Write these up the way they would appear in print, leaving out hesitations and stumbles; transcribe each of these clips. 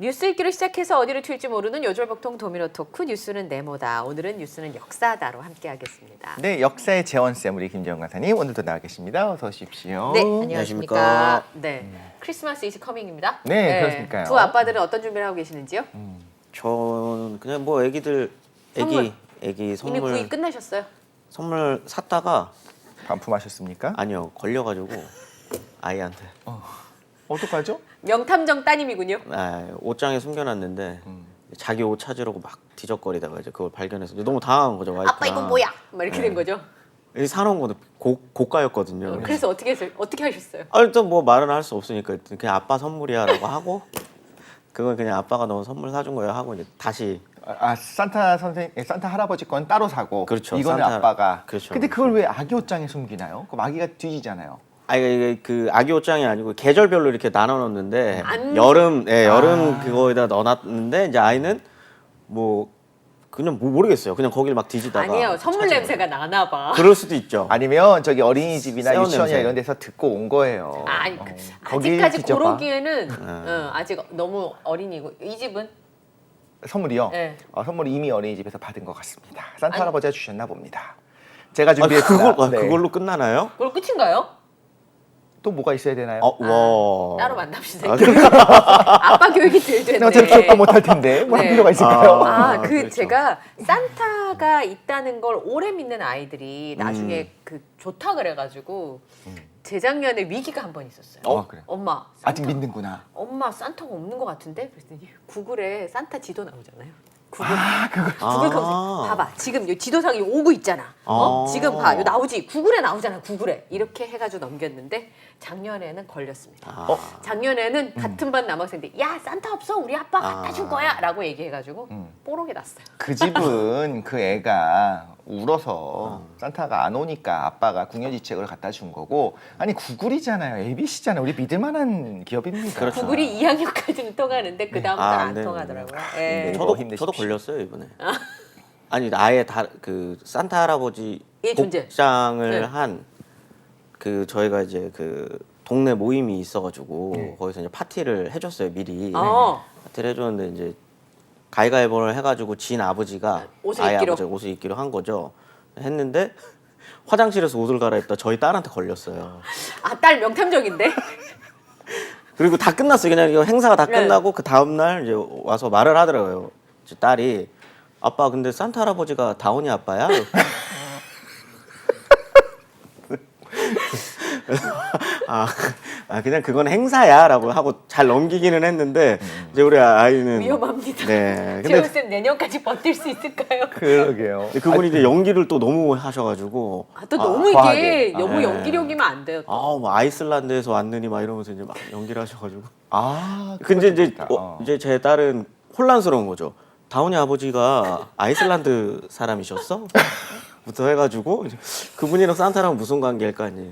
뉴스 읽기로 시작해서 어디로 튈지 모르는 요절복통 도미노 토크 뉴스는 네모다. 오늘은 뉴스는 역사다로 함께하겠습니다. 네, 역사의 재원쌤 우리 김재원 강사님 오늘도 나와 계십니다. 어서 오십시오. 네, 안녕하십니까. 네, 크리스마스 이즈 커밍입니다. 네, 그렇습니까요. 두 아빠들은 어떤 준비를 하고 계시는지요? 저는 그냥 뭐 애기들 선물. 애기 이미 선물 구입 끝나셨어요? 선물 샀다가 반품하셨습니까? 아니요 걸려가지고 아이한테 어떡하죠? 명탐정 따님이군요. 옷장에 숨겨놨는데 자기 옷 찾으려고 막 뒤적거리다가 이제 그걸 발견해서 이제 너무 당황한 거죠. 와이프가. 아빠 이거 뭐야? 막 이렇게 된 거죠. 이 사놓은 것도 고가였거든요. 그래서 어떻게 하셨어요? 일단 뭐 말은 할 수 없으니까 일단 그냥 아빠 선물이야라고 하고 그건 그냥 아빠가 너 선물 사준 거야 하고 이제 다시 산타 산타 할아버지 건 따로 사고 그렇죠. 이거는 산타, 아빠가 그렇죠. 근데 그걸 왜 아기 옷장에 숨기나요? 그럼 아기가 뒤지잖아요. 이게 그 아기 옷장이 아니고 계절별로 이렇게 나눠 놓는데 안- 여름 그거에다 넣어놨는데 이제 아이는 뭐 그냥 모르겠어요. 그냥 거기를 막 뒤지다가 아니에요. 선물 찾은 냄새가 나나 봐. 그럴 수도 있죠. 아니면 저기 어린이집이나 새우 유치원이나 냄새. 이런 데서 듣고 온 거예요. 거길 아직까지 뒤져봐. 고르기에는 아직 너무 어린이고 이 집은 선물이요? 네. 선물이 이미 어린이집에서 받은 것 같습니다. 산타 아니- 할아버지가 주셨나 봅니다. 제가 준비했습니다. 그걸로 끝나나요? 그걸 끝인가요? 또 뭐가 있어야 되나요? 와. 따로 만납시다. 아, 아빠 교육이 제일 근데 어차피 됐네. 기억도 못할 텐데 뭐 할 네. 필요가 있을까요? 그렇죠. 제가 산타가 있다는 걸 오래 믿는 아이들이 나중에 그 좋다 그래가지고 재작년에 위기가 한 번 있었어요. 그래. 엄마, 아직 믿는구나. 엄마 산타가 없는 것 같은데? 그랬더니 구글에 산타 지도 나오잖아요. 구글 그걸 검색 봐봐. 지금 요 지도상에 오고 있잖아. 지금 봐. 요 나오지. 구글에 나오잖아. 구글에. 이렇게 해가지고 넘겼는데 작년에는 걸렸습니다. 작년에는 같은 반 남학생들이 야 산타 없어. 우리 아빠 갖다 줄 거야. 라고 얘기해가지고 뽀록이 났어요. 그 집은 그 애가 울어서 산타가 안 오니까 아빠가 궁여지책을 갖다 준 거고 아니 구글이잖아요. ABC잖아요. 우리 믿을 만한 기업입니다. 그렇죠. 구글이 2학년까지는 통하는데 그 다음부터는 안 통하더라고요. 예. 네. 저도 걸렸어요 이번에. 아니 아예 다 그 산타 할아버지 예, 존재. 복장을 네. 한 그 저희가 이제 그 동네 모임이 있어가지고 거기서 이제 파티를 해줬어요 미리. 파티를 해줬는데 이제 가위가위보를 해가지고 진 아버지가 옷을 아예 입기로? 아버지가 옷을 입기로 한 거죠. 했는데 화장실에서 옷을 갈아입다 저희 딸한테 걸렸어요. 아, 딸 명탐정인데? 그리고 다 끝났어요. 그냥 이거 행사가 다 네. 끝나고 그 다음 날 이제 와서 말을 하더라고요. 제 딸이 아빠 근데 산타 할아버지가 다운이 아빠야? 그냥 그건 행사야라고 하고 잘 넘기기는 했는데 이제 우리 아이는 위험합니다. 네. 근데 재훈쌤 내년까지 버틸 수 있을까요? 그러게요. 그분이 이제 연기를 또 너무 하셔가지고 또 너무 과하게. 이게 너무 네. 연기력이면 안 돼요. 또. 뭐 아이슬란드에서 왔느니 막 이러면서 이제 막 연기를 하셔가지고 그거 근데 이제 좋다. 이제 제 딸은 혼란스러운 거죠. 다운이 아버지가 아이슬란드 사람이셨어? 부터 해가지고 이제 그분이랑 산타랑 무슨 관계일까 이제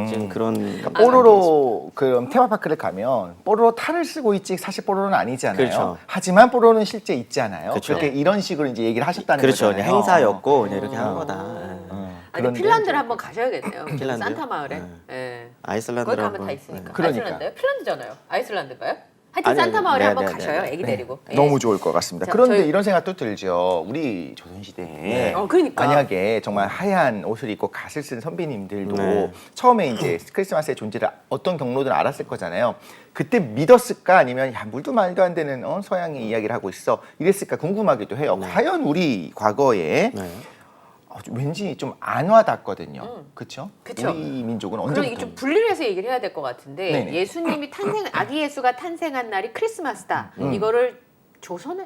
지금 그런 뽀로로 그 테마파크를 가면 뽀로로 탈을 쓰고 있지 사실 뽀로로는 아니잖아요. 그렇죠. 하지만 뽀로로는 실제 있잖아요. 그렇죠. 그렇게 이런 식으로 이제 얘기를 하셨다는 그렇죠. 거잖아요. 행사였고 그냥 이렇게 한 거다. 아니 그런데 핀란드를 이제- 한번 가셔야겠네요. 핀란드요? 산타 마을에. 네. 예. 아이슬란드 거기 가면 다 있으니까. 그러니까. 아이슬란드요? 핀란드잖아요. 아이슬란드인가요? 하여튼 아니, 산타 마을에 네, 한번 네, 가셔요. 네, 애기 네. 데리고. 예. 너무 좋을 것 같습니다. 자, 그런데 저희- 이런 생각도 들죠. 우리 조선시대에 그러니까. 만약에 정말 하얀 옷을 입고 갓을 쓴 선비님들도 네. 처음에 이제 크리스마스의 존재를 어떤 경로든 알았을 거잖아요. 그때 믿었을까 아니면 야 물도 말도 안 되는 서양의 이야기를 하고 있어 이랬을까 궁금하기도 해요. 과연 우리 과거에 네. 왠지 좀 안 와닿거든요. 그렇죠? 그쵸. 우리 민족은 그럼 이게 언제부터? 좀 분리를 해서 얘기를 해야 될 것 같은데 네네. 예수님이 아기 예수가 탄생한 날이 크리스마스다. 이거를 조선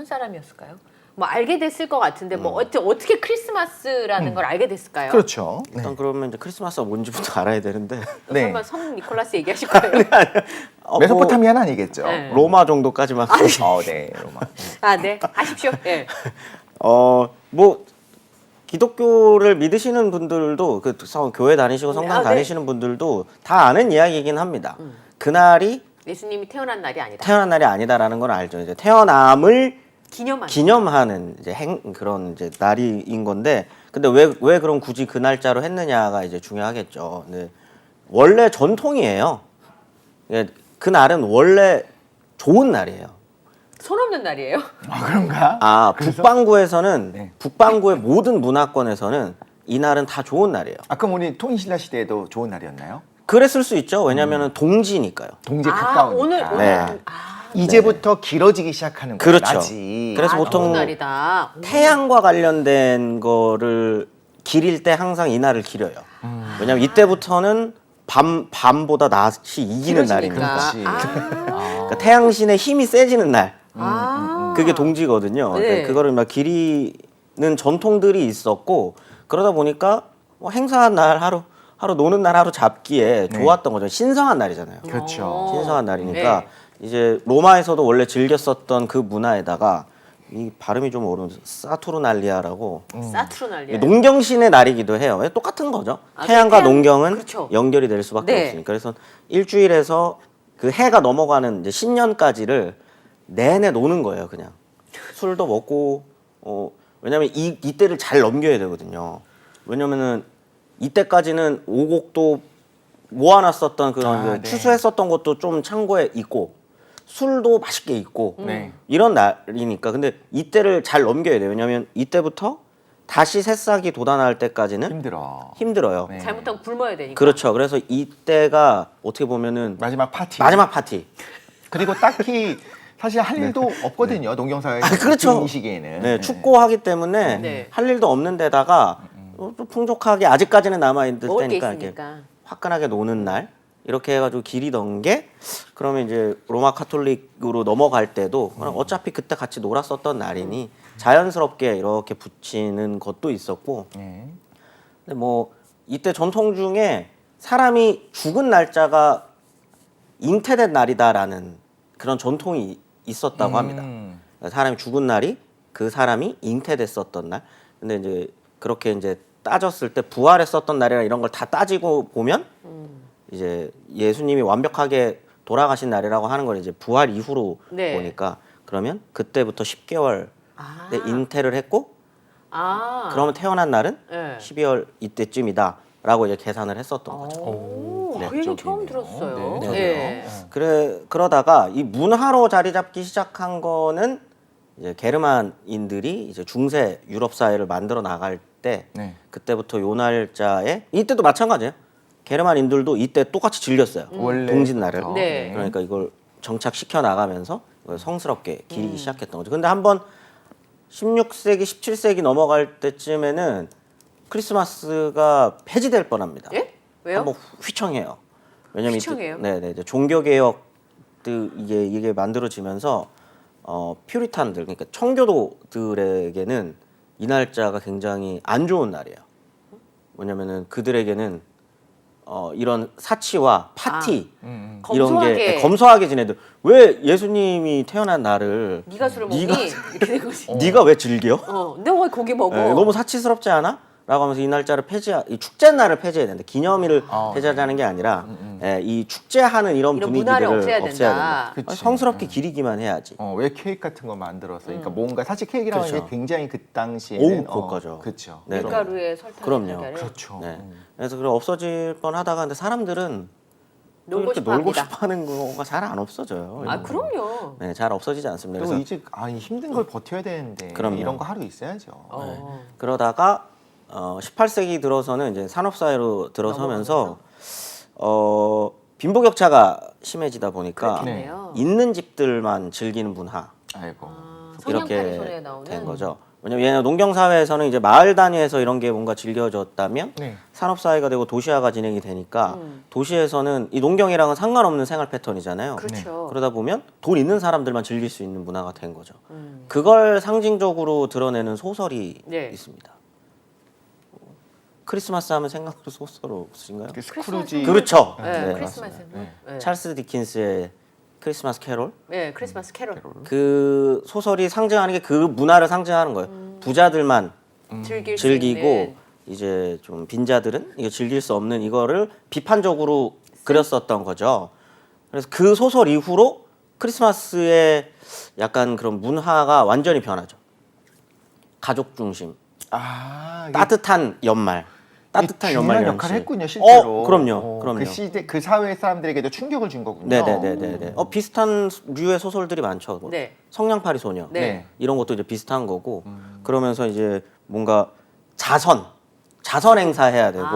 사람이었을까요? 뭐 알게 됐을 것 같은데 뭐 어떻게 크리스마스라는 걸 알게 됐을까요? 그렇죠. 네. 일단 그러면 이제 크리스마스가 뭔지부터 알아야 되는데 네. 설마 성 니콜라스 얘기하실 거예요? 메소포타미아는 아니겠죠. 네. 로마 정도까지만 네, 로마. 아, 네. 하십시오. 예. 뭐 기독교를 믿으시는 분들도 그 교회 다니시고 성당 네. 다니시는 분들도 다 아는 이야기이긴 합니다. 그날이 예수님이 태어난 날이 아니다. 태어난 날이 아니다라는 걸 알죠. 이제 태어남을 기념하는 이제 그런 이제 날인 건데, 근데 왜 그럼 굳이 그 날짜로 했느냐가 이제 중요하겠죠. 근데 원래 전통이에요. 그 날은 원래 좋은 날이에요. 손 없는 날이에요? 아, 그런가? 아, 그래서? 북반구에서는 네. 북반구의 모든 문화권에서는 이 날은 다 좋은 날이에요. 아, 그럼 우리 통일신라 시대에도 좋은 날이었나요? 그랬을 수 있죠. 왜냐하면 동지니까요. 동지 아, 가까우니까. 오늘 네. 이제부터 길어지기 시작하는 거예요. 그렇죠. 낮이. 그래서 좋은 보통 날이다. 태양과 관련된 거를 기릴 때 항상 이 날을 기려요. 왜냐하면 이때부터는 밤보다 낮이 이기는 날이니까. 그렇지. 그러니까 태양신의 힘이 세지는 날. 그게 동지거든요. 네. 그러니까 그거를 막 기리는 전통들이 있었고 그러다 보니까 뭐 행사한 날 하루 노는 날 하루 잡기에 좋았던 거죠. 신성한 날이잖아요. 그렇죠. 신성한 날이니까 네. 이제 로마에서도 원래 즐겼었던 그 문화에다가 이 발음이 좀 어려운 사투르날리아라고 사투르날리아. 농경신의 날이기도 해요. 똑같은 거죠. 아, 태양과 태양, 농경은 그렇죠. 연결이 될 수밖에 네. 없으니까. 그래서 일주일에서 그 해가 넘어가는 이제 신년까지를 내내 노는 거예요. 그냥 술도 먹고 왜냐면 이때를 잘 넘겨야 되거든요. 왜냐면은 이때까지는 오곡도 모아놨었던 그런 네. 추수했었던 것도 좀 창고에 있고 술도 맛있게 있고 네. 이런 날이니까. 근데 이때를 잘 넘겨야 돼요. 왜냐면 이때부터 다시 새싹이 돋아날 때까지는 힘들어요. 네. 잘못하면 굶어야 되니까. 그렇죠. 그래서 이때가 어떻게 보면은 마지막 파티. 마지막 파티. 그리고 딱히 사실 할 일도 없거든요. 농경사회 그렇죠. 이 시기에는. 네, 춥고하기 때문에 네. 할 일도 없는 데다가 좀 풍족하게 아직까지는 남아 있을 먹을 게 때니까 이렇게 있으니까. 화끈하게 노는 날 이렇게 해가지고 기리던 게 그러면 이제 로마 카톨릭으로 넘어갈 때도 그냥 어차피 그때 같이 놀았었던 날이니 자연스럽게 이렇게 붙이는 것도 있었고. 네. 근데 뭐 이때 전통 중에 사람이 죽은 날짜가 잉태된 날이다라는 그런 전통이 있었다고 합니다. 사람이 죽은 날이 그 사람이 잉태됐었던 날. 근데 이제 그렇게 이제 따졌을 때 부활했었던 날이나 이런 걸 다 따지고 보면 이제 예수님이 완벽하게 돌아가신 날이라고 하는 걸 이제 부활 이후로 네. 보니까 그러면 그때부터 10개월 아. 때 잉태를 했고 그러면 태어난 날은 네. 12월 이때쯤이다라고 이제 계산을 했었던 거죠. 오, 네. 그 얘기 처음 네. 들었어요. 네. 네. 그러다가 이 문화로 자리 잡기 시작한 거는 이제 게르만인들이 이제 중세 유럽 사회를 만들어 나갈 때 네. 그때부터 요 날짜에 이때도 마찬가지예요. 게르만인들도 이때 똑같이 즐겼어요. 원래 동짓날을. 네. 그러니까 이걸 정착시켜 나가면서 이걸 성스럽게 기리기 시작했던 거죠. 근데 한번 16세기, 17세기 넘어갈 때쯤에는 크리스마스가 폐지될 뻔합니다. 예? 왜요? 한번 휘청해요. 왜냐면 휘청해요? 네네 이제 종교 개혁들 이게 만들어지면서 퓨리탄들 그러니까 청교도들에게는 이 날짜가 굉장히 안 좋은 날이에요. 뭐냐면은 그들에게는 이런 사치와 파티 이런 검소하게. 게 검소하게 지내도 왜 예수님이 태어난 날을 네가 술을 먹니? 네가- 이렇게 된 거지. 네가 왜 즐겨? 근데 왜 고기 먹어? 너무 사치스럽지 않아? 라고 하면서 이 날짜를 이 축제 날을 폐지해야 된다. 기념일을 폐지하자는 게 아니라 이 축제하는 이런 문화를 분위기들을 없애야 없애야 된다. 된다. 그치. 성스럽게 기리기만 해야지. 왜 케이크 같은 거 만들어서 그러니까 뭔가 사실 케이크라는 그렇죠. 게 굉장히 그 당시에는 오우, 고가죠. 그렇죠. 네. 밀가루에 설탕, 그럼요. 달걀에 그렇죠. 네. 그래서 그래 없어질 뻔하다가 근데 사람들은 또 놀고 이렇게 싶어 놀고 합니다. 싶어하는 거가 잘 안 없어져요. 아 그럼요. 네, 잘 없어지지 않습니다. 그리고 그래서 이제 힘든 걸 버텨야 되는데 그럼요. 이런 거 하루 있어야죠. 그러다가 18세기 들어서는 이제 산업 사회로 들어서면서 빈부격차가 심해지다 보니까 그렇겠네요. 있는 집들만 즐기는 문화 아이고. 성냥팔이 이렇게 손에 나오는 된 거죠. 왜냐면 얘는 농경 사회에서는 이제 마을 단위에서 이런 게 뭔가 즐겨졌다면 네. 산업 사회가 되고 도시화가 진행이 되니까 도시에서는 이 농경이랑은 상관없는 생활 패턴이잖아요. 그렇죠. 그러다 보면 돈 있는 사람들만 즐길 수 있는 문화가 된 거죠. 그걸 상징적으로 드러내는 소설이 네. 있습니다. 크리스마스 하면 생각나는 소설 없으신가요? 그 스크루지. 그렇죠. 네, 네, 크리스마스는 네. 찰스 디킨스의 크리스마스 캐롤. 네, 크리스마스 캐롤 그 소설이 상징하는 게 그 문화를 상징하는 거예요. 부자들만 즐길 수 즐기고 있는. 이제 좀 빈자들은 이거 즐길 수 없는 이거를 비판적으로 그렸었던 거죠. 그래서 그 소설 이후로 크리스마스의 약간 그런 문화가 완전히 변하죠. 가족 중심, 이게 따뜻한 연말. 따뜻한 중요한 연말연시. 역할을 했군요, 실제로. 그럼요. 그 시대, 그 사회 사람들에게도 충격을 준 거군요. 네네네네. 비슷한 류의 소설들이 많죠. 뭐 네. 성냥팔이 소녀 네. 이런 것도 이제 비슷한 거고 그러면서 이제 뭔가 자선 행사해야 되고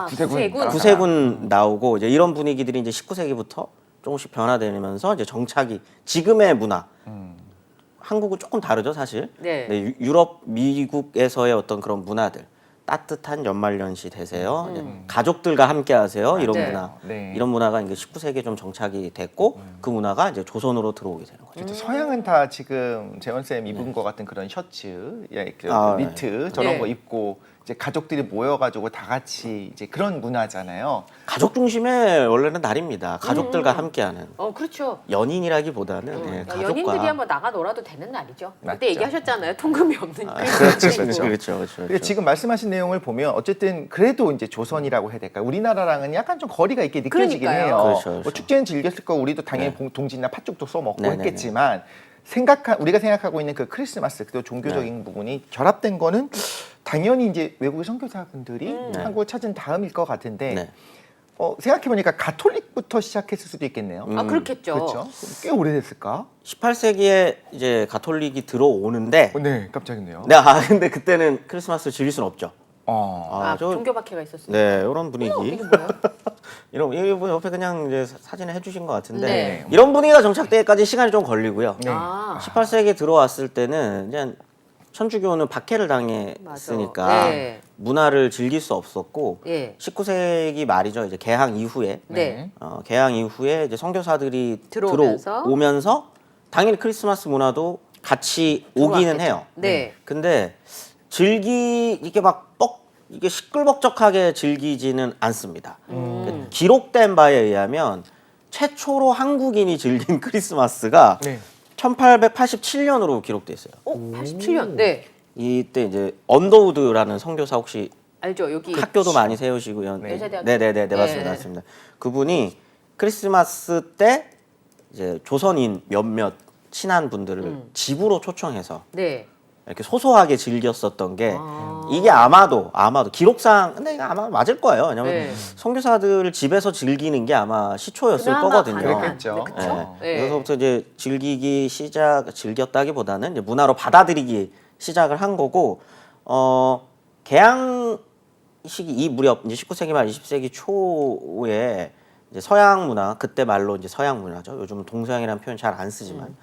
구세군. 구세군 나오고 이제 이런 분위기들이 이제 19세기부터 조금씩 변화되면서 이제 정착이 지금의 문화. 한국은 조금 다르죠, 사실. 네. 유럽, 미국에서의 어떤 그런 문화들. 따뜻한 연말연시 되세요. 이제 가족들과 함께 하세요. 이런 네. 문화. 네. 이런 문화가 이제 19세기에 좀 정착이 됐고 그 문화가 이제 조선으로 들어오게 되는 거죠. 그렇죠. 서양은 다 지금 재원쌤 입은 것 같은 그런 셔츠, 그 네. 니트 저런 네. 거 입고 이제 가족들이 모여가지고 다 같이 이제 그런 문화잖아요. 가족 중심의 원래는 날입니다. 가족들과 함께하는 그렇죠. 연인이라기보다는 예, 가족과 연인들이 한번 나가 놀아도 되는 날이죠. 맞죠. 그때 얘기하셨잖아요. 통금이 없는 그렇죠. 근데 지금 말씀하신 내용을 보면 어쨌든 그래도 이제 조선이라고 해야 될까? 우리나라랑은 약간 좀 거리가 있게 느껴지긴 그러니까요. 해요. 그렇죠. 뭐 축제는 즐겼을 거고 우리도 당연히 동지나 팥죽도 써먹고 네네네. 했겠지만 우리가 생각하고 있는 그 크리스마스 그 종교적인 부분이 결합된 거는 당연히 이제 외국의 선교사분들이 한국을 찾은 다음일 것 같은데 네. 생각해보니까 가톨릭부터 시작했을 수도 있겠네요. 그렇겠죠. 그렇죠? 꽤 오래됐을까? 18세기에 이제 가톨릭이 들어오는데 네, 깜짝이네요. 네, 근데 그때는 크리스마스를 즐길 수는 없죠. 종교 박해가 있었어요. 네, 이런 분위기. 이게 뭐야? 이런 분 옆에 그냥 이제 사진을 해주신 것 같은데 네. 이런 분위기가 정착되기까지 시간이 좀 걸리고요. 네. 18세기에 들어왔을 때는 그냥 천주교는 박해를 당했으니까 맞아. 네. 문화를 즐길 수 없었고 예. 19세기 말이죠. 이제 개항 이후에 네. 개항 이후에 이제 선교사들이 들어오면서 들어오면서 당연히 크리스마스 문화도 같이 오기는 들어왔겠죠. 해요. 네. 근데 이게 시끌벅적하게 즐기지는 않습니다. 기록된 바에 의하면 최초로 한국인이 즐긴 크리스마스가 네. 1887년으로 기록돼 있어요. 87년. 네. 이때 이제 언더우드라는 선교사 혹시 알죠. 여기 학교도 많이 세우시고요. 여자대학교. 네네네 네. 맞습니다. 그분이 크리스마스 때 이제 조선인 몇몇 친한 분들을 집으로 초청해서 네. 이렇게 소소하게 즐겼었던 게 이게 아마도 기록상 근데 이거 아마 맞을 거예요. 왜냐면 네. 선교사들 집에서 즐기는 게 아마 시초였을 그나마 거거든요. 가능한. 그랬겠죠. 그쵸? 네. 네. 여기서부터 이제 즐겼다기보다는 이제 문화로 받아들이기 시작을 한 거고 개항 시기 이 무렵 이제 19세기 말 20세기 초에 이제 서양 문화 그때 말로 이제 서양 문화죠. 요즘은 동서양이라는 표현 잘 안 쓰지만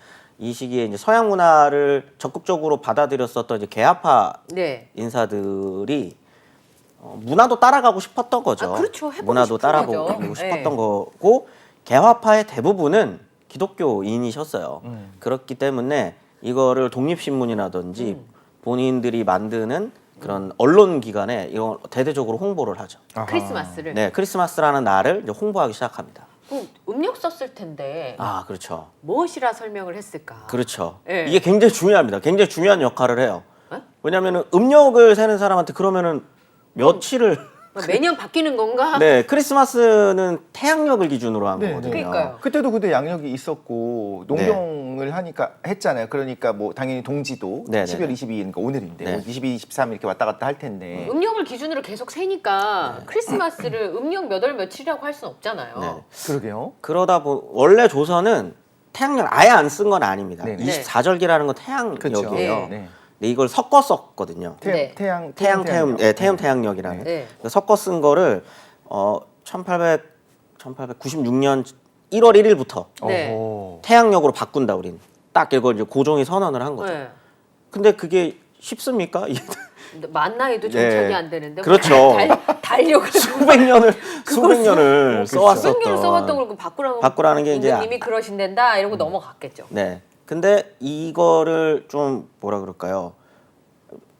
이 시기에 이제 서양 문화를 적극적으로 받아들였었던 이제 개화파 네. 인사들이 문화도 따라가고 싶었던 거죠. 그렇죠. 해보고 문화도 싶은 따라가고 거죠. 싶었던 네. 거고 개화파의 대부분은 기독교인이셨어요. 그렇기 때문에 이거를 독립신문이라든지 본인들이 만드는 그런 언론 기관에 이걸 대대적으로 홍보를 하죠. 크리스마스를. 네, 크리스마스라는 날을 이제 홍보하기 시작합니다. 음력 썼을 텐데 그렇죠. 무엇이라 설명을 했을까? 그렇죠. 네. 이게 굉장히 중요합니다. 굉장히 중요한 역할을 해요. 네? 왜냐하면 음력을 세는 사람한테 그러면은 며칠을 매년 바뀌는 건가? 네 크리스마스는 태양력을 기준으로 한 네, 거거든요. 그러니까요. 그때도 근데 양력이 있었고 농경을 하니까 했잖아요. 그러니까 뭐 당연히 동지도 네, 12월 네. 22일이니까 오늘인데 네. 22, 23 이렇게 왔다 갔다 할 텐데. 음력을 기준으로 계속 세니까 네. 크리스마스를 음력 몇 월 며칠이라고 할 수는 없잖아요. 네. 그러게요. 그러다 원래 조선은 태양력 아예 안 쓴 건 아닙니다. 네. 24절기라는 건 그렇죠. 태양력이에요. 네. 근데 이걸 섞어 썼거든요. 네. 태양 태양력이라는. 네. 섞어 쓴 거를 1896년 1월 1일부터 네. 태양력으로 바꾼다 우린. 딱 이걸 이제 고종이 선언을 한 거죠. 네. 근데 그게 쉽습니까? 근데 만 나이도 네. 정착이 안 되는데 그렇죠. 달력을 수백 년을 써왔었던. 수백 년을 써왔던 걸 바꾸라는 게 이제 님이 그러신댄다 이러고 넘어갔겠죠. 네. 근데 이거를 좀 뭐라 그럴까요?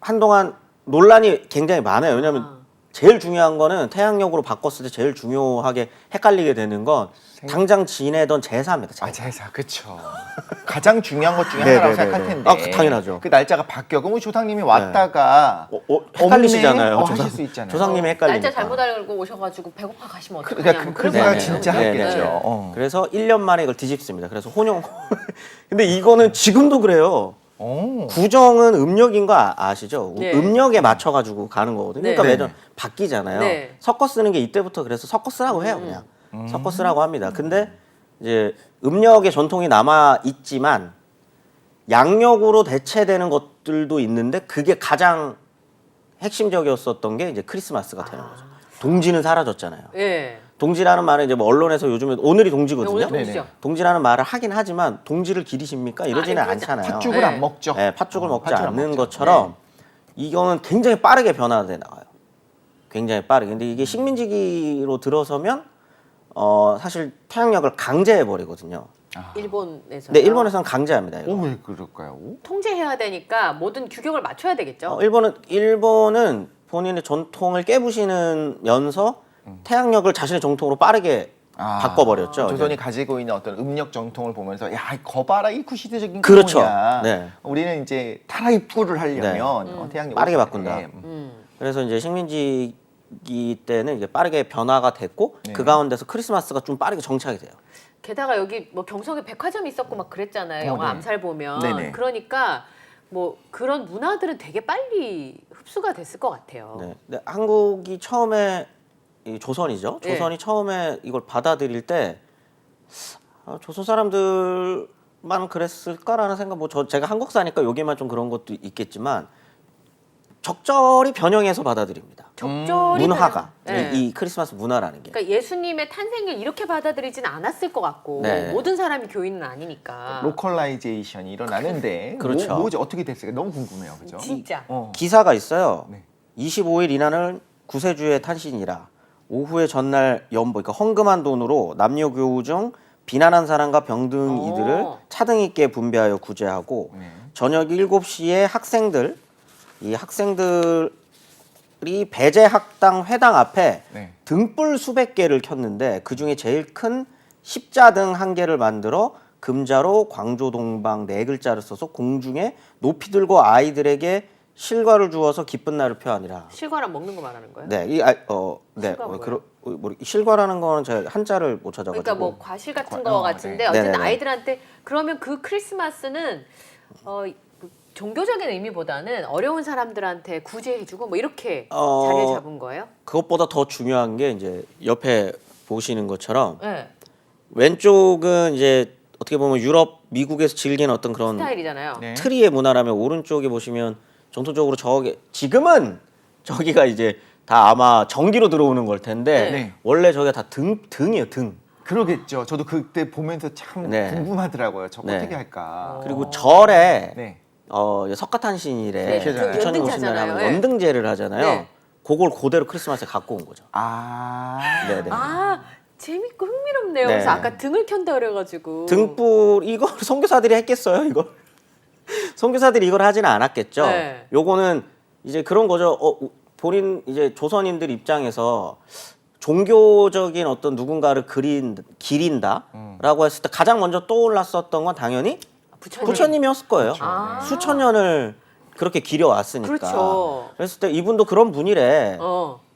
한동안 논란이 굉장히 많아요. 왜냐하면 제일 중요한 거는 태양력으로 바꿨을 때 제일 중요하게 헷갈리게 되는 건 당장 지내던 제사입니다. 제사. 제사 그쵸. 가장 중요한 것 중에 네, 하나라고 네, 생각할 네, 네. 텐데. 당연하죠. 그 날짜가 바뀌어. 그럼 조상님이 왔다가 헷갈리시잖아요. 없네? 하실 수 있잖아요. 조상님이 헷갈리니까. 날짜 잘못 알고 오셔가지고 배고파 가시면 그러니까 어떡하냐. 그래서 네, 진짜 네, 하겠죠. 네, 네. 어. 그래서 1년 만에 이걸 뒤집습니다. 그래서 혼용. 근데 이거는 지금도 그래요. 오. 구정은 음력인 거 아시죠? 네. 음력에 맞춰가지고 가는 거거든요. 네. 그러니까 네. 매년 바뀌잖아요. 네. 섞어 쓰는 게 이때부터 그래서 섞어 쓰라고 해요, 그냥. 섞어 쓰라고 합니다. 근데 이제 음력의 전통이 남아 있지만 양력으로 대체되는 것들도 있는데 그게 가장 핵심적이었었던 게 이제 크리스마스가 되는 거죠. 동지는 사라졌잖아요. 예. 동지라는 말은 이제 뭐 언론에서 요즘에 오늘이 동지거든요. 오늘 동지죠. 동지라는 말을 하긴 하지만 동지를 기리십니까? 이러지는 그러지 않잖아요. 팥죽을 네. 안 먹죠. 네, 팥죽을 먹지 팥죽을 안 않는 먹죠. 것처럼 이거는 굉장히 빠르게 변화돼 나가요. 굉장히 빠르게. 근데 이게 식민지기로 들어서면 사실 태양력을 강제해 버리거든요. 일본에서. 네, 일본에서는 강제합니다. 이거. 왜 그럴까요? 통제해야 되니까 모든 규격을 맞춰야 되겠죠. 일본은 본인의 전통을 깨부시면서 태양력을 자신의 정통으로 빠르게 바꿔버렸죠. 조선이 가지고 있는 어떤 음력 정통을 보면서 야, 거봐라 이 구시대적인 그렇죠. 거냐. 네. 우리는 이제 타라이프를 하려면 태양력 빠르게 바꾼다. 그래서 이제 식민지기 때는 이게 빠르게 변화가 됐고 네. 그 가운데서 크리스마스가 좀 빠르게 정착이 돼요. 게다가 여기 뭐 경성에 백화점이 있었고 막 그랬잖아요. 영화 네. 암살 보면. 네네. 그러니까 뭐 그런 문화들은 되게 빨리 흡수가 됐을 것 같아요. 네. 근데 한국이 처음에 이 조선이죠. 네. 조선이 처음에 이걸 받아들일 때 조선 사람들만 그랬을까라는 생각. 제가 한국사니까 여기만 좀 그런 것도 있겠지만 적절히 변형해서 받아들입니다. 적절히 문화가 네. 이 크리스마스 문화라는 게. 그러니까 예수님의 탄생을 이렇게 받아들이진 않았을 것 같고 네. 모든 사람이 교인은 아니니까. 로컬라이제이션이 일어나는데 그렇죠. 뭐지 어떻게 됐을까 너무 궁금해요. 그죠? 진짜. 기사가 있어요. 네. 25일 이날은 구세주의 탄신이라 오후의 전날 연보, 그러니까 헌금한 돈으로 남녀 교우 중 비난한 사람과 병든 이들을 차등 있게 분배하여 구제하고 네. 저녁 7시에 이 학생들이 배제학당 회당 앞에 네. 등불 수백 개를 켰는데 그 중에 제일 큰 십자등 한 개를 만들어 금자로 광조동방 4글자를 써서 공중에 높이 들고 아이들에게 실과를 주어서 기쁜 날을 표하니라. 실과랑 먹는 거 말하는 거예요? 네, 실과가 실과라는 거는 제가 한자를 못 찾아가지고. 그러니까 뭐 과실 같은 거 같은데 네. 어쨌든 네네네. 아이들한테 그러면 그 크리스마스는 종교적인 의미보다는 어려운 사람들한테 구제해주고 뭐 이렇게 자리를 잡은 거예요? 그것보다 더 중요한 게 이제 옆에 보시는 것처럼 네. 왼쪽은 이제 어떻게 보면 유럽, 미국에서 즐기는 어떤 그런 스타일이잖아요. 네. 트리의 문화라면 오른쪽에 보시면 전통적으로 지금은 저기가 이제 다 아마 전기로 들어오는 걸 텐데 네. 원래 저게 다 등이에요, 등. 그러겠죠. 저도 그때 보면서 참 네. 궁금하더라고요. 저 네. 어떻게 할까. 그리고 절에 네. 석가탄신일에 네, 그 2050년에 연등자잖아요. 하면 네. 연등제를 하잖아요. 네. 그걸 그대로 크리스마스에 갖고 온 거죠. 네네. 아 재밌고 흥미롭네요. 네. 그래서 아까 등을 켠다 그래가지고 등불 이걸 선교사들이 했겠어요, 이걸? 선교사들이 이걸 하지는 않았겠죠. 네. 요거는 이제 그런 거죠. 본인 이제 조선인들 입장에서 종교적인 어떤 누군가를 기린다라고 했을 때 가장 먼저 떠올랐었던 건 당연히 부처님이었을 거예요. 아. 수천 년을 그렇게 기려왔으니까. 그렇죠. 그랬을 때 이분도 그런 분이래.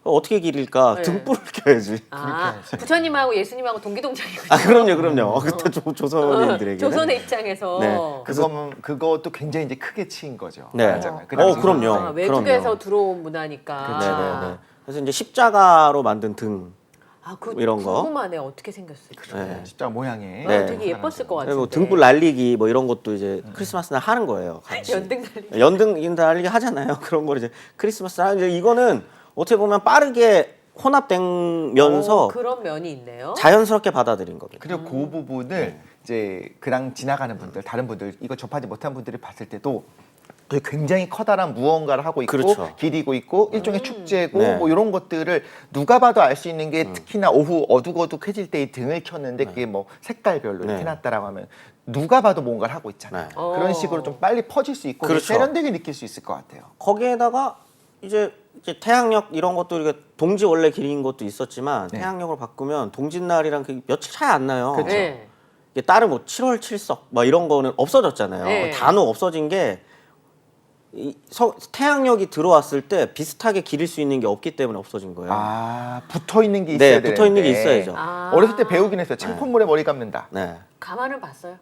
어떻게 기릴까? 네. 등불을 켜야지. 아 부처님하고 예수님하고 동기동창이군요. 아 그럼요. 그때 조선인들에게. 조선의 입장에서. 네. 그것도 굉장히 이제 크게 치인 거죠. 네. 맞아요. 그 당시에. 그럼요. 아, 외국에서 그럼요. 들어온 문화니까. 네네네. 그래서 이제 십자가로 만든 등. 그 이런 거. 궁금하네. 어떻게 생겼을지. 네. 진짜 모양의. 네. 되게 예뻤을 것 같은데. 그리고 등불 날리기 뭐 이런 것도 이제 크리스마스 날 하는 거예요. 같이. 연등 날리기. 연등 날리기 하잖아요. 그런 걸 이제 크리스마스 날 이제 이거는 어떻게 보면 빠르게 혼합되면서 그런 면이 있네요. 자연스럽게 받아들인 겁니다. 그리고 그 부분을 이제 그냥 지나가는 분들, 다른 분들 이거 접하지 못한 분들이 봤을 때도 굉장히 커다란 무언가를 하고 있고 그렇죠. 기리고 있고 일종의 축제고 네. 뭐 이런 것들을 누가 봐도 알 수 있는 게 특히나 오후 어둑어둑해질 때 이 등을 켰는데 그게 뭐 색깔별로 이렇게 네. 놨다라고 하면 누가 봐도 뭔가를 하고 있잖아요. 네. 그런 식으로 좀 빨리 퍼질 수 있고 그렇죠. 세련되게 느낄 수 있을 것 같아요. 거기에다가 이제 태양력 이런 것도 우리가 동지 원래 기린 것도 있었지만 네. 태양력을 바꾸면 동짓날이랑 그 며칠 차이 안 나요. 그렇죠. 네. 이게 다른 뭐 7월 7석 막 이런 거는 없어졌잖아요. 네. 단어 없어진 게 태양력이 들어왔을 때 비슷하게 기릴 수 있는 게 없기 때문에 없어진 거예요. 붙어 있는 게 있어야 네, 붙어 있는 게 되는데. 있어야죠. 어렸을 때 배우긴 했어요. 침콧물에 머리 감는다. 네. 가만을 봤어요.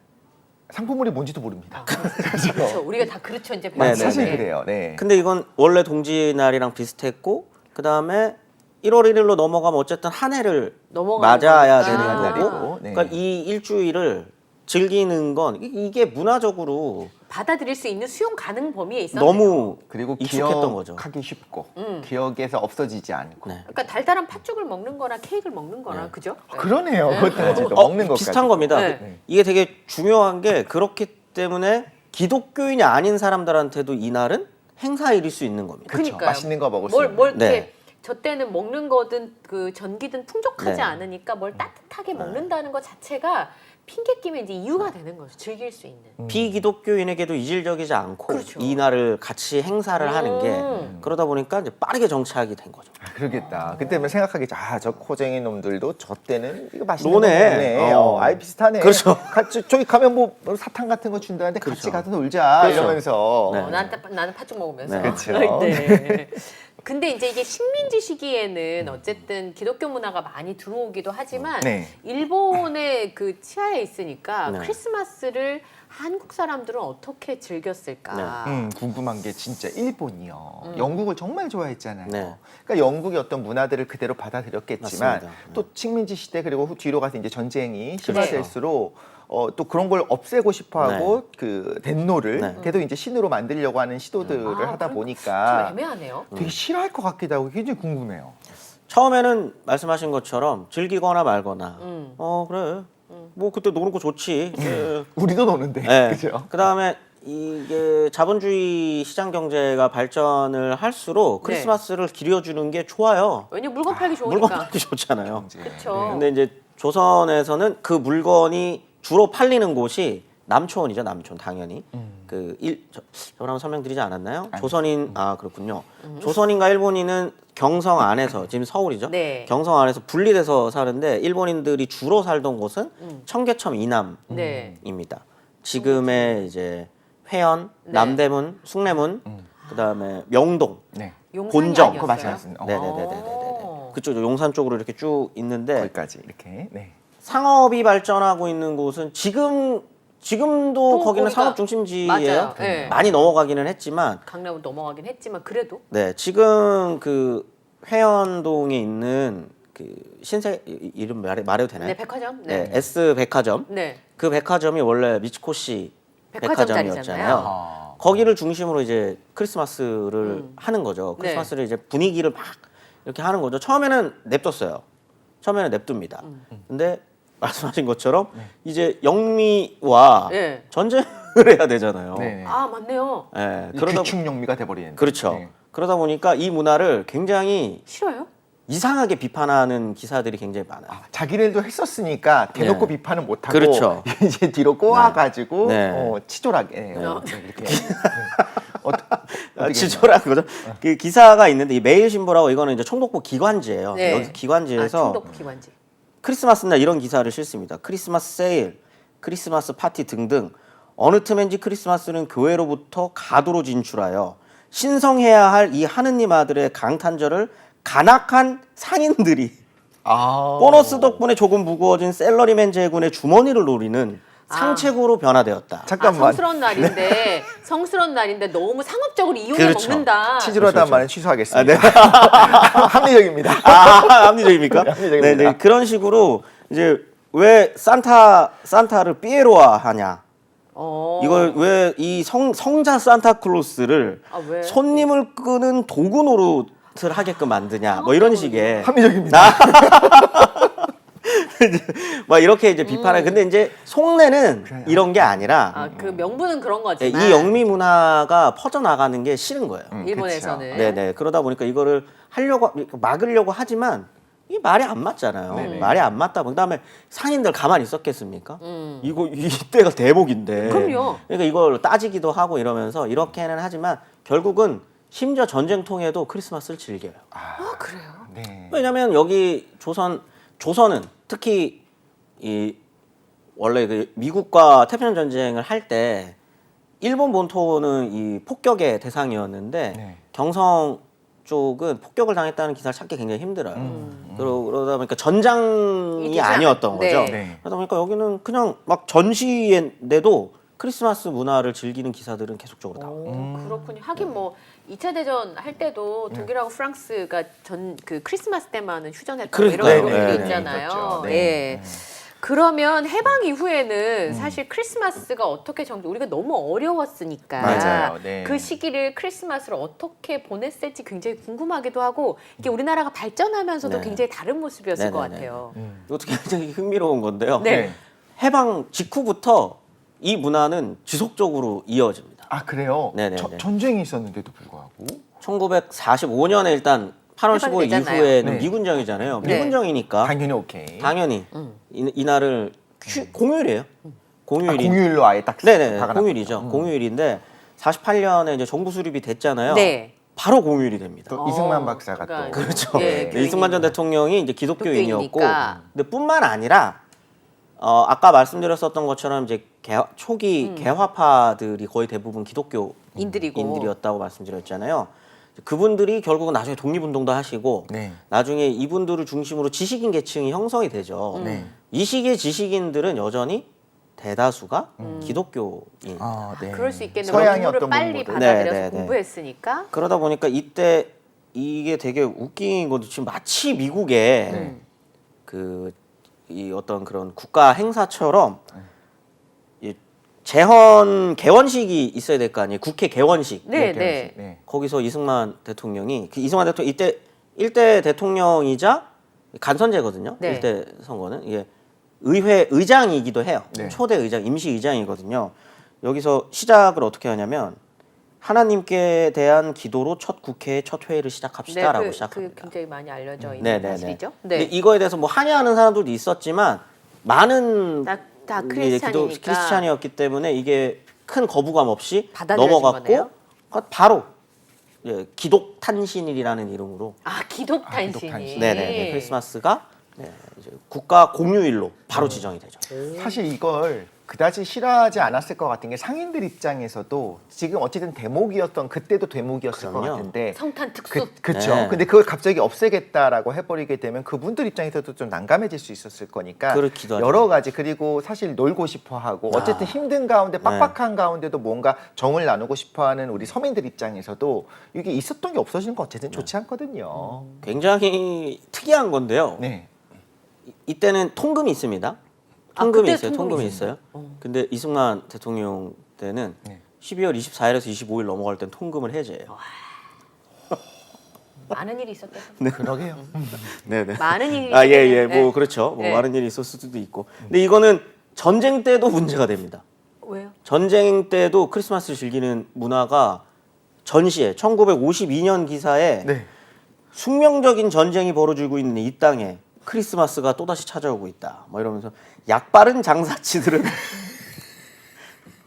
상품물이 뭔지도 모릅니다. 그렇죠. 우리가 다 그렇죠. 이제 네, 사실 네. 그래요. 네. 근데 이건 원래 동지 날이랑 비슷했고 그다음에 1월 1일로 넘어가면 어쨌든 한 해를 넘어가는 맞아야 거니까. 되는 날이고, 거고. 네. 그러니까 이 일주일을 즐기는 건 이게 문화적으로 받아들일 수 있는 수용 가능 범위에 있었네요. 너무 그리고 익숙했던 거죠. 기억하기 쉽고 기억에서 없어지지 않고. 네. 그러니까 달달한 팥죽을 먹는 거나 케이크를 먹는 거나 그죠? 그러네요. 그것도 먹는 것까지. 비슷한 겁니다. 네. 이게 되게 중요한 게 그렇기 때문에 기독교인이 아닌 사람들한테도 이 날은 행사일일 수 있는 겁니다. 그쵸. 그러니까요. 맛있는 거 먹을 수 뭘, 있는. 뭘 이렇게 네. 저 때는 먹는 거든 그 전기든 풍족하지 네. 않으니까 뭘 따뜻하게 먹는다는 것 자체가 핑계 끼면 이제 이유가 되는 거죠. 즐길 수 있는. 비기독교인에게도 이질적이지 않고 그렇죠. 이 날을 같이 행사를 하는 게 그러다 보니까 이제 빠르게 정착이 된 거죠. 아, 그러겠다. 그때면 생각하겠죠. 저 코쟁이 놈들도 저 때는 이거 맛있는 거 노네. 먹네. 아이 비슷하네. 그렇죠. 같이 저기 가면 뭐 사탕 같은 거 준다는데 같이 그렇죠. 가서 놀자 그렇죠. 이러면서. 네. 나는 팥죽 먹으면서. 네. 그렇죠. 네. 근데 이제 이게 식민지 시기에는 어쨌든 기독교 문화가 많이 들어오기도 하지만 네. 일본의 그 치하에 있으니까 네. 크리스마스를 한국 사람들은 어떻게 즐겼을까? 궁금한 게 진짜 일본이요. 영국을 정말 좋아했잖아요. 네. 그러니까 영국의 어떤 문화들을 그대로 받아들였겠지만 맞습니다. 또 식민지 시대 그리고 뒤로 가서 이제 전쟁이 그렇죠. 심화될수록 또 그런 걸 없애고 싶어하고 그 덴노를 네. 걔도 이제 신으로 만들려고 하는 시도들을 하다 좀 보니까 애매하네요. 되게 싫어할 것 같기도 하고 굉장히 궁금해요. 처음에는 말씀하신 것처럼 즐기거나 말거나 음. 그래 뭐 그때 노는 거 좋지. 예. 우리도 노는데 네. 그죠? 그다음에 이게 자본주의 시장 경제가 발전을 할수록 네. 크리스마스를 기려주는 게 좋아요. 왜냐면 물건 팔기 좋으니까. 물건 팔기 좋잖아요. 그렇죠. 근데 이제 조선에서는 그 물건이 주로 팔리는 곳이 남촌이죠, 남촌 당연히. 저번 한번 설명드리지 않았나요? 조선인 그렇군요. 조선인과 일본인은 경성 안에서 지금 서울이죠. 네. 경성 안에서 분리돼서 사는데 일본인들이 주로 살던 곳은 청계천 이남입니다. 네. 지금의 이제 회원, 네. 남대문, 숭례문, 그다음에 명동, 네. 용산이 본정. 아니었어요? 그거 말씀하셨습니다. 네네네네네. 그쪽 용산 쪽으로 이렇게 쭉 있는데 거기까지 이렇게. 네. 상업이 발전하고 있는 곳은 지금도 또 거기는 거기가- 상업 중심지예요. 맞아요. 네. 많이 넘어가기는 했지만, 강남은 넘어가긴 했지만 그래도 네 지금 그 회원동에 있는 그 이름 말해도 되나요? 네 백화점 네, S 백화점. 네. 그 백화점이 원래 미츠코시 백화점짜리잖아요. 백화점이었잖아요. 거기를 중심으로 이제 크리스마스를 하는 거죠. 네. 크리스마스를 이제 분위기를 막 이렇게 하는 거죠. 처음에는 냅뒀어요. 처음에는 냅둡니다. 근데 말씀하신 것처럼 이제 영미와 네. 전쟁을 해야 되잖아요. 네. 아 맞네요. 예, 규축용미가 돼버리는. 그렇죠. 네. 그러다 보니까 이 문화를 굉장히 싫어요? 이상하게 비판하는 기사들이 굉장히 많아요. 자기네도 했었으니까 대놓고 네. 비판은 못하고 그렇죠. 이제 뒤로 꼬아가지고 네. 치졸하게 이렇게 어떻게 지조라는 거죠. 그 기사가 있는데 이 매일신보라고 이거는 이제 총독부 기관지예요. 네. 여기 기관지에서 총독 기관지. 크리스마스 날 이런 기사를 실습니다. 크리스마스 세일, 크리스마스 파티 등등 어느 틈엔지 크리스마스는 교회로부터 가도로 진출하여 신성해야 할 이 하느님 아들의 강탄절을 간악한 상인들이 보너스 덕분에 조금 무거워진 셀러리맨 제군의 주머니를 노리는 상책으로 변화되었다. 잠깐만 성스러운 날인데 너무 상업적으로 이용해 그렇죠. 먹는다. 치졸하다는 말은 취소하겠습니다. 네. 합리적입니다. 합리적입니까? 합리적입니다. 네, 네. 그런 식으로 이제 왜 산타를 삐에로화 하냐? 이걸 왜 이 성자 산타클로스를 왜? 손님을 끄는 도구 노릇을 하게끔 만드냐? 뭐 이런 식의 합리적입니다. 막 이렇게 이제 비판을. 근데 이제 속내는 이런 게 아니라 그 명분은 그런 이 거지만 영미 문화가 퍼져 나가는 게 싫은 거예요. 일본에서는 네네. 그러다 보니까 이거를 막으려고 하지만 이게 말이 안 맞잖아요. 네네. 말이 안 맞다 보니 그다음에 상인들 가만히 있었겠습니까? 이거 이때가 대목인데. 그럼요. 그러니까 이걸 따지기도 하고 이러면서 이렇게는 하지만 결국은 심지어 전쟁통에도 크리스마스를 즐겨요. 그래요. 네. 왜냐하면 여기 조선은 특히 이 원래 그 미국과 태평양 전쟁을 할 때 일본 본토는 이 폭격의 대상이었는데 네. 경성 쪽은 폭격을 당했다는 기사를 찾기 굉장히 힘들어요. 그러다 보니까 전장이 이기지 아니었던 네. 거죠. 네. 그러다 보니까 여기는 그냥 막 전시인데도 크리스마스 문화를 즐기는 기사들은 계속적으로 나와요. 그렇군요. 하긴 뭐 2차 대전 할 때도 독일하고 프랑스가 그 크리스마스 때만은 휴전했다고 이런 그러니까요. 기록도 네, 있잖아요. 그렇죠. 네. 예. 그러면 해방 이후에는 사실 크리스마스가 어떻게 우리가 너무 어려웠으니까 맞아요. 네. 그 시기를 크리스마스를 어떻게 보냈을지 굉장히 궁금하기도 하고 이게 우리나라가 발전하면서도 네. 굉장히 다른 모습이었을 것 네네네. 같아요. 이것도 굉장히 흥미로운 건데요. 네. 해방 직후부터 이 문화는 지속적으로 이어집니다. 아 그래요? 네네네. 전쟁이 있었는데도 불구하고 1945년에 일단 8월 15일 해방되잖아요. 이후에는 네. 미군정이잖아요. 네. 미군정이니까 당연히 오케이. 당연히 이날을 공휴일이에요. 공휴일이. 공휴일로 아예 딱 네네. 박아놨군요. 공휴일이죠. 공휴일인데 48년에 이제 정부 수립이 됐잖아요. 네. 바로 공휴일이 됩니다. 또 이승만 박사가 그러니까 또 그렇죠. 예, 네, 이승만 전 대통령이 이제 기독교인이었고, 기독교인이니까. 근데 뿐만 아니라 아까 말씀드렸었던 것처럼 이제 초기 개화파들이 거의 대부분 인들이고. 기독교인들이었다고 말씀드렸잖아요. 그분들이 결국은 나중에 독립운동도 하시고, 네. 나중에 이분들을 중심으로 지식인 계층이 형성이 되죠. 네. 이 시기의 지식인들은 여전히 대다수가 기독교인. 아, 네. 그럴 수 있겠네요. 서양의 공부를 어떤 빨리 문물들. 받아들여서 네, 네, 네. 공부했으니까. 그러다 보니까 이때 이게 되게 웃긴 것도 지금 마치 미국의 네. 이 어떤 그런 국가 행사처럼 이 개원식이 있어야 될 거 아니에요. 국회 개원식. 네, 이렇게 네. 하면서, 네. 거기서 이승만 대통령이 이승만 대통령 이때 1대 대통령이자 간선제거든요. 네. 1대 선거는 이게 의회 의장이기도 해요. 네. 초대 의장, 임시 의장이거든요. 여기서 시작을 어떻게 하냐면 하나님께 대한 기도로 첫 국회의 첫 회의를 시작합시다라고 시작합니다. 굉장히 많이 알려져 있는 네네네. 사실이죠. 근데 네. 이거에 대해서 뭐 항의하는 사람들도 있었지만 많은 다 이제 크리스찬이니까. 크리스찬이었기 때문에 이게 큰 거부감 없이 받아들여진 넘어갔고 거네요? 바로 기독 탄신일이라는 이름으로 기독 탄신이. 기독 탄신. 네네 크리스마스가 이제 국가 공휴일로 바로 지정이 되죠. 사실 이걸 그다지 싫어하지 않았을 것 같은 게 상인들 입장에서도 지금 어쨌든 대목이었던 그때도 대목이었을 것 그럼요. 같은데 성탄 특수. 그렇죠. 네. 근데 그걸 갑자기 없애겠다라고 해버리게 되면 그분들 입장에서도 좀 난감해질 수 있었을 거니까 그렇기도 하죠. 여러 가지 그리고 사실 놀고 싶어하고 어쨌든 힘든 가운데 빡빡한 가운데도 뭔가 정을 나누고 싶어하는 우리 서민들 입장에서도 이게 있었던 게 없어지는 건 어쨌든 좋지 않거든요. 굉장히 특이한 건데요. 네. 이때는 통금이 있습니다. 통금이 그때 있어요. 통금이 통금이 있어요. 근데 이승만 대통령 때는 네. 12월 24일에서 25일 넘어갈 땐 통금을 해제해요. 많은 일이 있었겠죠. 그러게요. 네네. 많은 일이 예예 있었겠네요. 뭐 네. 그렇죠. 뭐 네. 많은 일이 있었을 수도 있고. 근데 이거는 전쟁 때도 문제가 됩니다. 왜요? 전쟁 때도 크리스마스를 즐기는 문화가 전시에 1952년 기사에 네. 숙명적인 전쟁이 벌어지고 있는 이 땅에 크리스마스가 또다시 찾아오고 있다. 뭐 이러면서 약바른 장사치들은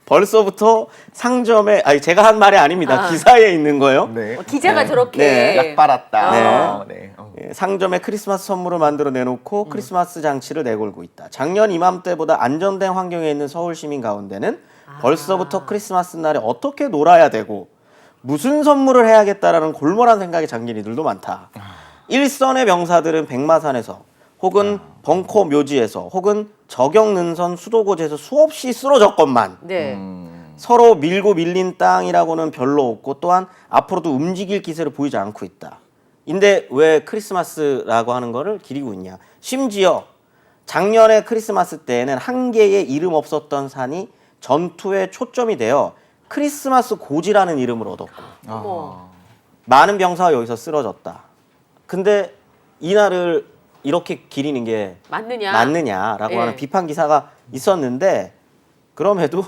벌써부터 상점에 제가 한 말이 아닙니다. 기사에 있는 거예요. 네. 기자가 저렇게 네. 약 빨았다. 네. 네. 상점에 크리스마스 선물을 만들어 내놓고 크리스마스 장치를 내걸고 있다. 작년 이맘때보다 안정된 환경에 있는 서울 시민 가운데는 벌써부터 크리스마스 날에 어떻게 놀아야 되고 무슨 선물을 해야겠다라는 골몰한 생각에 잠긴 이들도 많다. 일선의 병사들은 백마산에서 혹은 벙커 묘지에서 혹은 저경능선 수도고지에서 수없이 쓰러졌건만 네. 서로 밀고 밀린 땅이라고는 별로 없고 또한 앞으로도 움직일 기세를 보이지 않고 있다. 근데 왜 크리스마스라고 하는 거를 기리고 있냐. 심지어 작년에 크리스마스 때에는 한 개의 이름 없었던 산이 전투의 초점이 되어 크리스마스 고지라는 이름을 얻었고 어머. 많은 병사가 여기서 쓰러졌다. 근데 이날을 이렇게 기리는 게 맞느냐라고 예. 하는 비판 기사가 있었는데 그럼에도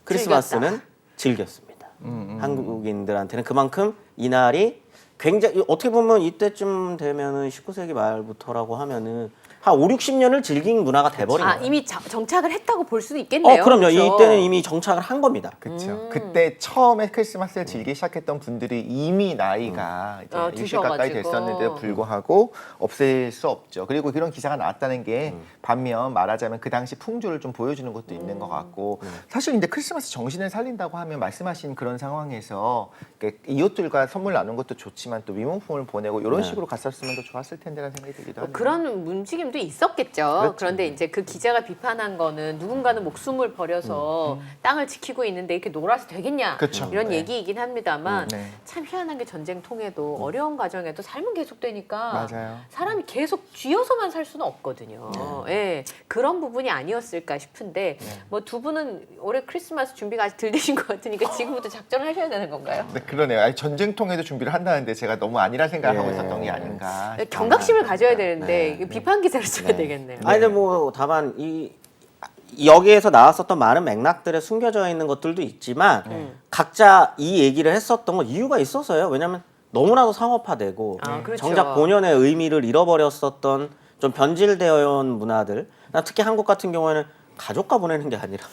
크리스마스는 즐겼습니다. 한국인들한테는 그만큼 이날이 굉장히 어떻게 보면 이때쯤 되면은 19세기 말부터라고 하면은 한 5, 60년을 즐긴 문화가 돼버린 아 거예요. 이미 정착을 했다고 볼 수도 있겠네요. 그럼요. 그렇죠? 이때는 이미 정착을 한 겁니다. 그렇죠. 그때 처음에 크리스마스를 즐기기 시작했던 분들이 이미 나이가 이제 60 가까이 드셔가지고. 됐었는데도 불구하고 없앨 수 없죠. 그리고 그런 기사가 나왔다는 게 반면 말하자면 그 당시 풍조를 좀 보여주는 것도 있는 것 같고 사실 이제 크리스마스 정신을 살린다고 하면 말씀하신 그런 상황에서 이웃들과 선물 나눈 것도 좋지만 또 위문품을 보내고 이런 식으로 갔었으면 더 좋았을 텐데라는 생각이 들기도 하네요. 그런 움직임도 있었겠죠. 그렇죠. 그런데 이제 그 기자가 비판한 거는 누군가는 목숨을 버려서 땅을 지키고 있는데 이렇게 놀아서 되겠냐 그렇죠. 이런 네. 얘기이긴 합니다만 네. 참 희한한 게 전쟁 통해도 어려운 과정에도 삶은 계속되니까 맞아요. 사람이 계속 쥐어서만 살 수는 없거든요. 예, 그런 부분이 아니었을까 싶은데 뭐 두 분은 올해 크리스마스 준비가 아직 덜 되신 것 같으니까 지금부터 작전을 하셔야 되는 건가요? 네, 그러네요. 아니, 전쟁통에도 준비를 한다는데 제가 너무 아니란 생각을 하고 예. 있었던 게 아닌가. 경각심을 가져야 되는데 네. 이게 비판 기사를 써야 되겠네요. 아니 근데 뭐 다만 이 여기에서 나왔었던 많은 맥락들에 숨겨져 있는 것들도 있지만 각자 이 얘기를 했었던 건 이유가 있어서요. 왜냐하면 너무나도 상업화되고 아, 그렇죠. 정작 본연의 의미를 잃어버렸었던 좀 변질되어 온 문화들. 특히 한국 같은 경우에는 가족과 보내는 게 아니라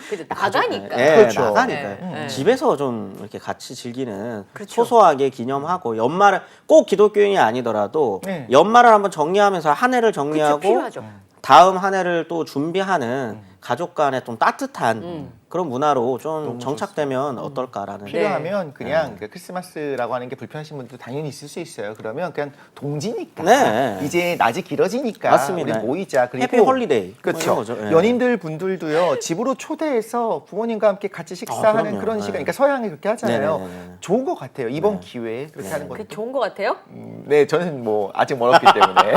그죠, 나가니까. 예, 그렇죠. 나가니까요. 네, 네. 집에서 좀 이렇게 같이 즐기는 그렇죠. 소소하게 기념하고 연말을 꼭 기독교인이 아니더라도 네. 연말을 한번 정리하면서 한 해를 그렇죠, 정리하고 필요하죠. 다음 한 해를 또 준비하는 가족 간의 좀 따뜻한 그런 문화로 좀 정착되면 어떨까라는. 필요하면 그냥 그 크리스마스라고 하는 게 불편하신 분들도 당연히 있을 수 있어요. 그러면 그냥 동지니까 네. 이제 낮이 길어지니까 맞습니다. 우리 모이자. 그리고 해피 홀리데이 뭐 그렇죠. 이런 거죠. 예. 연인들 분들도요 집으로 초대해서 부모님과 함께 같이 식사하는 그럼요. 그런 네. 시간. 그러니까 서양이 그렇게 하잖아요. 네네네네. 좋은 것 같아요. 이번 기회에 그렇게 하는 것도. 그 좋은 것 같아요? 네, 저는 뭐 아직 멀었기 때문에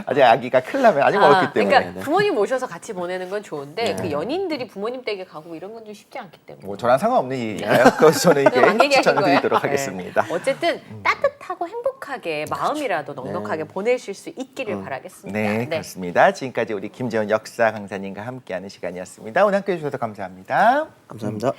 아직 아기가 클 나면 아직 멀었기 때문에. 그러니까 부모님 모셔서 같이 보내는 건 좋은데 그 연인들이 부모님 댁에 가고 이런 건 좀 쉽지 않기 때문에. 뭐 저랑 상관없는 일이니까요. 그래서 저는 그냥 막 이게 얘기하신 추천을 거예요? 드리도록 네. 하겠습니다. 어쨌든 따뜻하고 행복하게 마음이라도 넉넉하게 보내실 수 있기를 바라겠습니다. 네, 그렇습니다. 지금까지 우리 김재원 역사 강사님과 함께하는 시간이었습니다. 오늘 함께해 주셔서 감사합니다. 감사합니다.